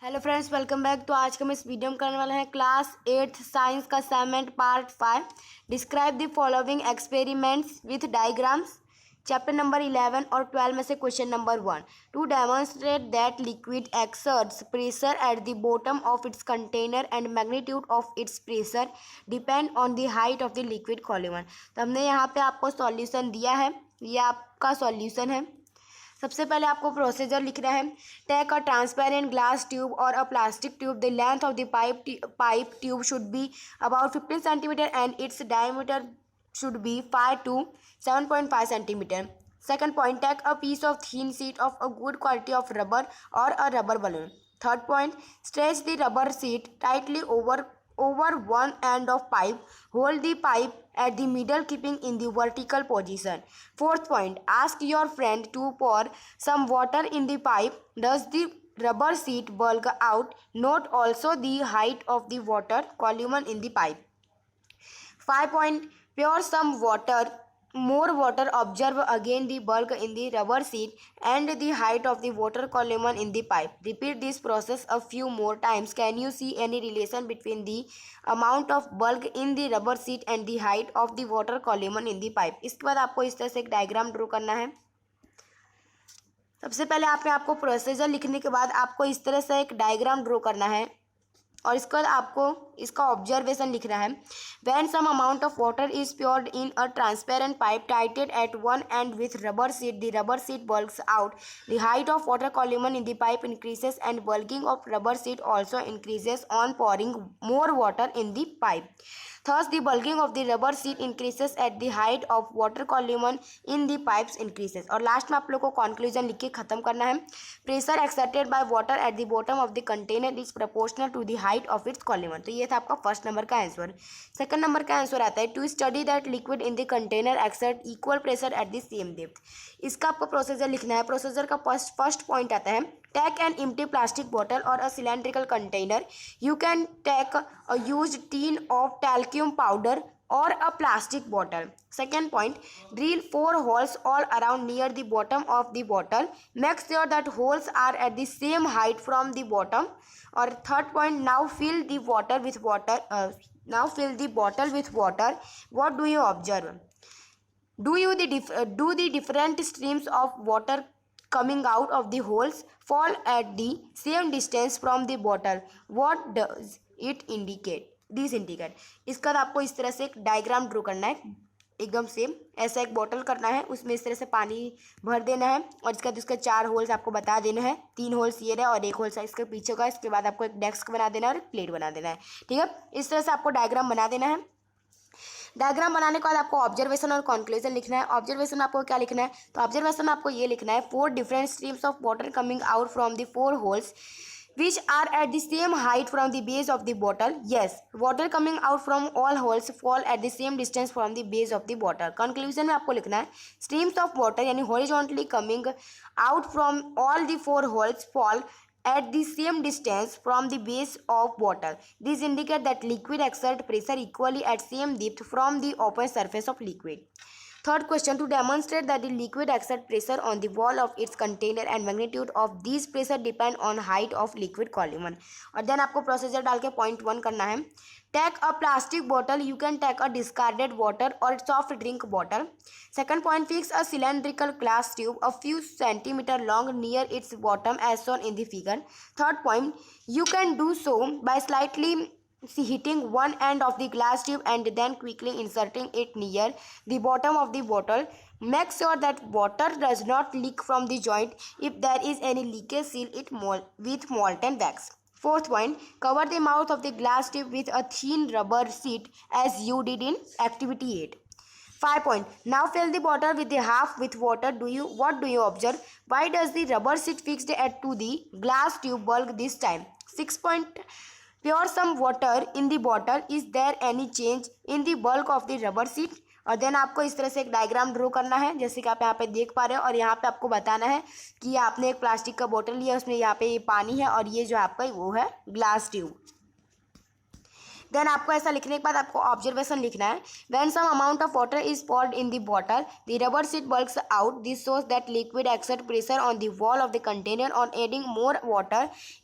Hello friends, welcome back. तो आज का मैं इस वीडियो में करने वाला है क्लास 8th साइंस का assignment part 5। Describe the following experiments with diagrams. Chapter number 11 और 12 में से question number 1। To demonstrate that liquid exerts pressure at the bottom of its container and magnitude of its pressure depend on the height of the liquid column. तो हमने यहाँ पे आपको solution दिया है, ये आपका सॉल्यूशन है। सबसे पहले आपको प्रोसीजर लिखना है। Take a transparent glass tube और a plastic tube. The length of the pipe tube should be about 15 centimetre and its diameter should be 5 to 7.5 centimeter. Second point, take a piece of thin sheet of a good quality of rubber or a rubber balloon. Third point, stretch the rubber sheet tightly over one end of pipe. Hold the pipe at the middle, keeping in the vertical position. Fourth point, ask your friend to pour some water in the pipe. Does the rubber sheet bulge out? Note also the height of the water column in the pipe. 5 point, pour some more water. Observe again the bulk in the rubber sheet and the height of the water column in the pipe. Repeat this process a few more times. Can you see any relation between the amount of bulk in the rubber sheet and the height of the water column in the pipe? इसके बाद आपको इस तरह से एक diagram draw करना है। सबसे पहले आपको प्रोसीजर लिखने के बाद आपको इस तरह से एक डायग्राम ड्रॉ करना है और इसके बाद आपको इसका ऑब्जर्वेशन लिखना है। When some amount of water is poured in a transparent pipe tied at one end with rubber sheet, the rubber sheet bulges out. The height of water column in the pipe increases and bulging of rubber sheet also increases on pouring more water in the pipe. Thus, the bulging of the rubber sheet increases at the height of water column in the pipes increases. और last में आप लोग को conclusion लिख के खत्म करना है। Pressure exerted by water at the bottom of the container is proportional to the height of its column. तो ये था आपका फर्स्ट नंबर का आंसर। सेकंड नंबर का आंसर आता है to study that liquid in the container exert equal pressure at the same depth. इसका आपको प्रोसीजर लिखना है। प्रोसीजर का फर्स्ट पॉइंट आता है take an empty plastic bottle or a cylindrical container. You can take a used tin of talcum powder or a plastic bottle. Second point, drill 4 holes all around near the bottom of the bottle. Make sure that holes are at the same height from the bottom. Or third point, now fill the bottle with water. What do you observe? Do the different streams of water coming out of the holes fall at the same distance from the bottle? What does it indicate? This indicate. इसका आपको इस तरह से एक diagram draw करना है। एकदम same ऐसा एक बोतल करना है, उसमें इस तरह से पानी भर देना है और इसका उसके 4 होल्स आपको बता देना है। 3 होल्स ये रहे और 1 होल इसके पीछे का। इसके बाद आपको एक डेस्क बना देना है और एक प्लेट बना देना है। ठीक है, इस तरह से आपको डायग्राम बना देना है। डायग्राम बनाने के बाद आपको ऑब्जर्वेशन और कंक्लूजन लिखना है। ऑब्जर्वेशन में आपको क्या लिखना है? तो ऑब्जर्वेशन में आपको ये लिखना है 4 different streams of water coming out from the 4 holes which are at the same height from the base of the bottle. Yes, water coming out from all holes fall at the same distance from the base of the bottle. Conclusion में आपको लिखना है streams of water यानी horizontally coming out from all the 4 holes fall at the same distance from the base of bottle. This indicate that liquid exert pressure equally at same depth from the open surface of liquid. Third question, to demonstrate that the liquid exert pressure on the wall of its container and magnitude of these pressure depend on height of liquid column. और then आपको procedure डाल के point 1 करना है। Take a plastic bottle, you can take a discarded water और soft drink bottle. Second point, fix a cylindrical glass tube a few centimeter long near its bottom as shown in the figure. Third point, you can do so by slightly heating one end of the glass tube and then quickly inserting it near the bottom of the bottle. Make sure that water does not leak from the joint. If there is any leakage, seal it with molten wax. Fourth point, cover the mouth of the glass tube with a thin rubber sheet as you did in activity 8. 5 point, now fill the bottle with the half with water. What do you observe? Why does the rubber sheet fixed to the glass tube bulge this time? 6 point, pour some water in the bottle. Is there any change in the bulk of the rubber sheet? और then आपको इस तरह से एक diagram draw करना है जैसे कि आप यहाँ पे देख पा रहे हो। और यहाँ पे आपको बताना है कि आपने एक प्लास्टिक का बोतल लिया, उसमें यहाँ पे ये पानी है और ये जो आपका वो है ग्लास ट्यूब। देन आपको ऐसा लिखने के बाद आपको ऑब्जर्वेशन लिखना है. When some amount of water is poured in the bottle, the rubber sheet bulges out. This shows that liquid exerts pressure on the wall of the container. On adding more water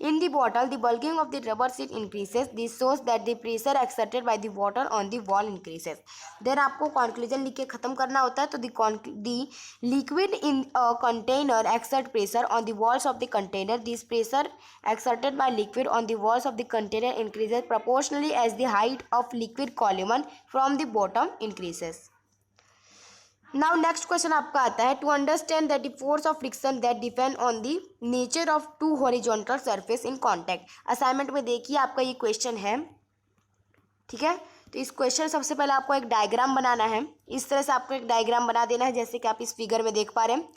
in the bottle, the bulging of the rubber sheet increases. This shows that the pressure exerted by the water on the wall increases. Then आपको conclusion लिख के खत्म करना होता है. तो the liquid in a container exert pressure on the walls of the container. This pressure exerted by liquid on the walls of the container increases proportionally as the height of liquid column from the bottom increases. Now next question आपका आता है, to understand that the force of friction that depend on the nature of two horizontal surface in contact. Assignment में देखिए आपका ये question है, ठीक है. तो इस क्वेश्चन सबसे पहले आपको एक डायग्राम बनाना है. इस तरह से आपको एक डायग्राम बना देना है जैसे कि आप इस फिगर में देख पा रहे हैं.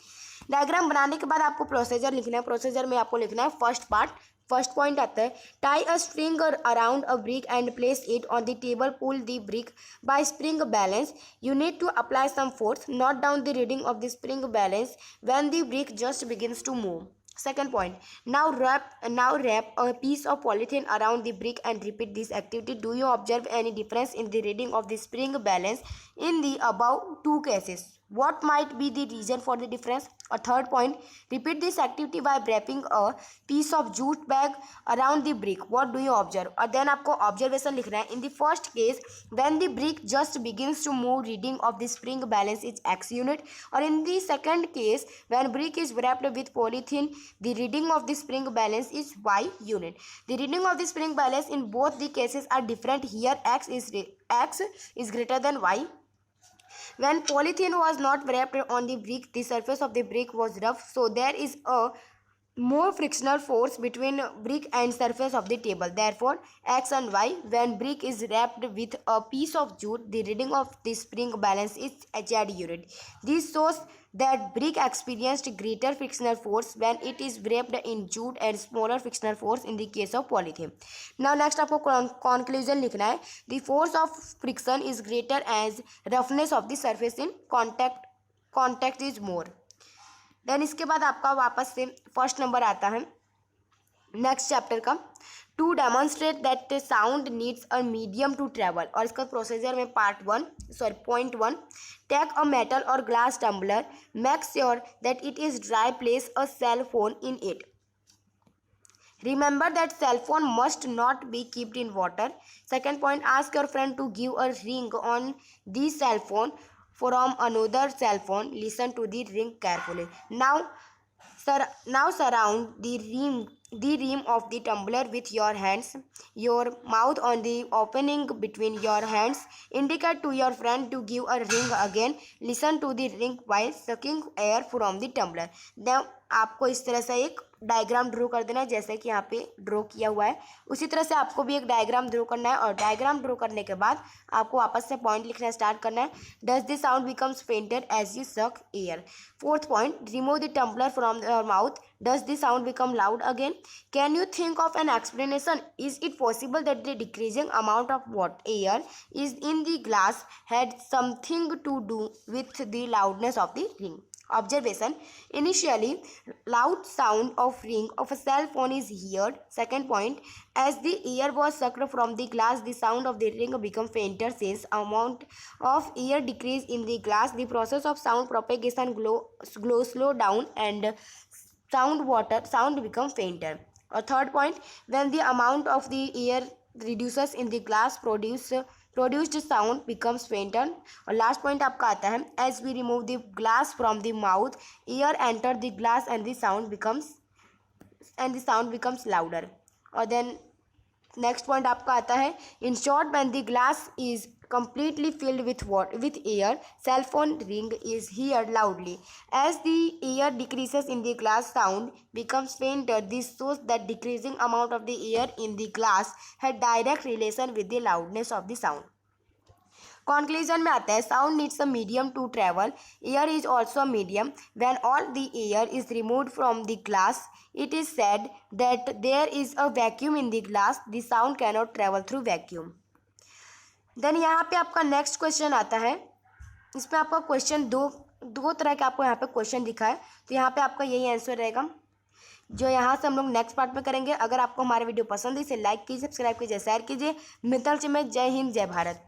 डायग्राम बनाने के बाद आपको प्रोसीजर लिखना है. प्रोसीजर में आपको लिखना है फर्स्ट पार्ट. फर्स्ट पॉइंट आता है, tie a string around a brick and place it on the table. Pull the brick by spring balance. You need to apply some force. Note down the reading of the spring balance when the brick just begins to move. Second point, now wrap a piece of polythene around the brick and repeat this activity. Do you observe any difference in the reading of the spring balance in the above two cases? What might be the reason for the difference? A third point, repeat this activity by wrapping a piece of jute bag around the brick. What do you observe? और then आपको observation लिखना है. In the first case, when the brick just begins to move, reading of the spring balance is x unit. Or in the second case, when brick is wrapped with polythene, the reading of the spring balance is y unit. The reading of the spring balance in both the cases are different. Here x is greater than y. When polythene was not wrapped on the brick, the surface of the brick was rough, so there is a more frictional force between brick and surface of the table. Therefore, x and y. When brick is wrapped with a piece of jute, the reading of the spring balance is z unit. This shows that brick experienced greater frictional force when it is wrapped in jute and smaller frictional force in the case of polythene. Now next आपको conclusion लिखना है. The force of friction is greater as roughness of the surface in contact is more. Then इसके बाद आपका वापस से first number आता है नेक्स्ट चैप्टर का, to demonstrate that sound needs a medium to travel. और इसका प्रोसीजर में पॉइंट 1, टेक अ मेटल और glass tumbler, make sure that it is dry, place a cell phone in it. Remember that cell phone must not be kept in water. Second point, ask your friend to give a ring on the cell phone from another cell phone. Listen to the ring carefully. Now surround the rim of the tumbler with your hands, your mouth on the opening between your hands. Indicate to your friend to give a ring again. Listen to the ring while sucking air from the tumbler. Then आपको इस तरह से एक diagram draw कर देना है जैसे कि यहाँ पे ड्रॉ किया हुआ है. उसी तरह से आपको भी एक डायग्राम ड्रॉ करना है. और डायग्राम ड्रॉ करने के बाद आपको वापस से पॉइंट लिखना स्टार्ट करना है. Does the sound becomes fainter as you suck air. Fourth point, remove the tumbler from your mouth. Does the sound become loud again. Can you think of an explanation. Is it possible that the decreasing amount of what air is in the glass had something to do with the loudness of the ring. Observation, initially loud sound of ring of a cell phone is heard. Second point, as the air was sucked from the glass, the sound of the ring become fainter. Since amount of air decrease in the glass, the process of sound propagation slow down and sound become fainter. A third point, when the amount of the air reduces in the glass, produced sound becomes fainter. और last point आपका आता है, as we remove the glass from the mouth, air enter the glass and the sound becomes louder. और then next point आपका आता है, in short, when the glass is completely filled with air, cell phone ring is heard loudly. As the air decreases in the glass, sound becomes fainter. This shows that decreasing amount of the air in the glass had direct relation with the loudness of the sound. Conclusion में आता है, sound needs a medium to travel. Air is also a medium. When all the air is removed from the glass, it is said that there is a vacuum in the glass. The sound cannot travel through vacuum. Then यहाँ पे आपका next question आता है. इसमें आपका question दो तरह का आपको यहाँ पे क्वेश्चन दिखा है. तो यहाँ पे आपका यही आंसर रहेगा. जो यहाँ से हम लोग नेक्स्ट पार्ट में करेंगे। अगर आपको हमारे वीडियो पसंद है इसे लाइक कीजिए, सब्सक्राइब कीजिए, शेयर कीजिए। मित्तल से मैं जय हिंद जय भारत।